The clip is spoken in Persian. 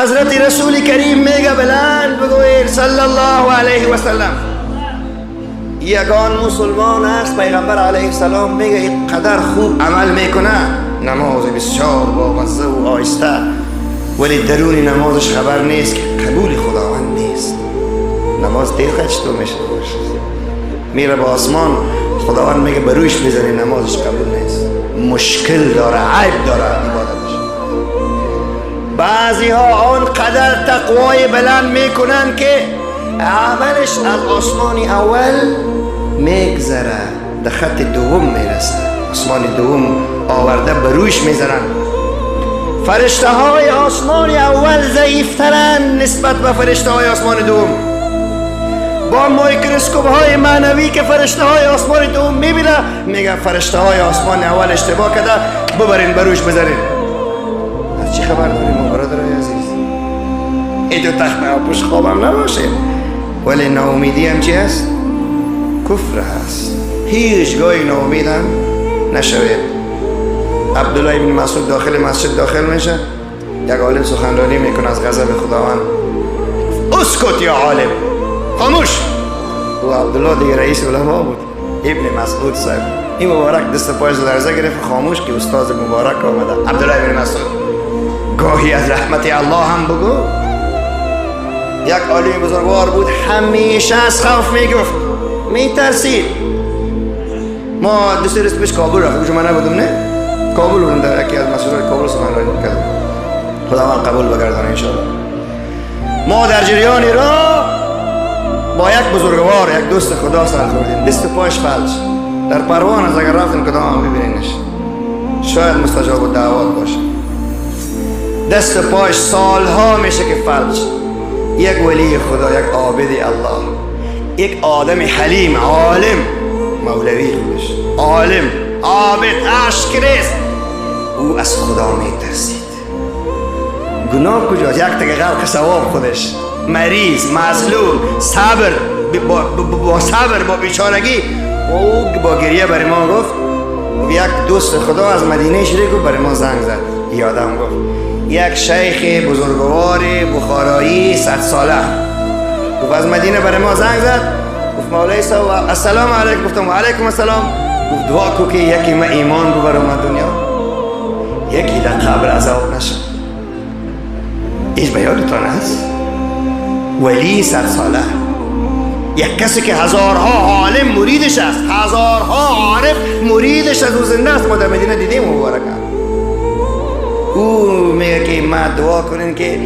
حضرت رسول کریم میگه بلند بگوید صلی الله علیه و سلم. یگان مسلمان است، پیغمبر علیه السلام میگه اینقدر خوب عمل میکنه، نماز بسیار با مزه و آهسته، ولی درون نمازش خبر نیست که قبول خداوند نیست. نماز دقیقه چطور میشه میره با آسمان، خداوند میگه برویش میزنی نمازش قبول نیست، مشکل داره، عیب داره عبادتش. بعضی ها آنقدر تقوای بلند میکنن که عملش از آسمان اول میگذره در خط دوم میرسه، آسمان دوم آورده برویش میزنن. فرشته های آسمان اول ضعیفترن نسبت به فرشته های آسمان دوم. با میکروسکوپ های معنوی که فرشته های آسمان دوم میبینه، میگه فرشته های آسمان اول اشتباه کرده، ببرین بروش بزنین. از چی خبر داریم برادرای عزیز؟ این دو تخمه پشت خوابم نباشه، ولی ناامیدی هم چی هست؟ کفر هست. هیچگاه ناامیدم نشوید. عبدالله بن مسعود داخل مسجد داخل میشه، یک عالم سخنرانی میکنه از غضب خداوند. اسکت یا عالم، خاموش. و عبدالله دیگه رئیس علما بود، ابن مسعود صاحب. این مبارک دست پایش لرزه گرفت، خاموش که استاد مبارک آمده. عبدالله بن مسعود گاهی از رحمت الله هم بگو. یک عالم بزرگوار بود، همیشه از خوف میگفت، میترسید. ما دو سه روز پیش کابل رفتیم، شما نبودم نه؟ کابل بودم، در یکی از مسئولان کابل سخنرانی میکردم. خداوند قبول بگردانه انشاءالله. ما در جریان راه با یک بزرگوار، یک دوست خدا سر خوردیم، دست پایش فلج. در پروان از اگر رفتیم کدام هم ببینینش، شاید مستجاب الدعوات باشه. دست پایش سالها میشه که فلج. یک ولی خدا، یک عابد الله، یک آدم حلیم، عالم، مولوی خودش، عالم، عابد، اشکریست. او از خدا میترسید. گناه کجاست؟ یک تک غرق ثواب خودش، مریض، مظلوم، صبر، با صبر، با بیچارگی. او با گریه برای ما گفت، یک دوست خدا از مدینه شریف برای ما زنگ زد، یادم گفت یک شیخ بزرگوار بخارایی 100 ساله گفت از مدینه برای ما زنگ زد، گفت مولای صاحب السلام علیکم. گفتم و علیکم السلام. گفت دعا کو که یکی ما ایمان ببرم دنیا، یکی در قبر عذاب نشم. ایش به یادتان هست؟ ولی 100 ساله، یک کسی که هزارها عالم مریدش است، هزارها عارف مریدش است، او زنده است، ما در مدینه دیدیم مبارکه. او میگه که ما دعا کنین که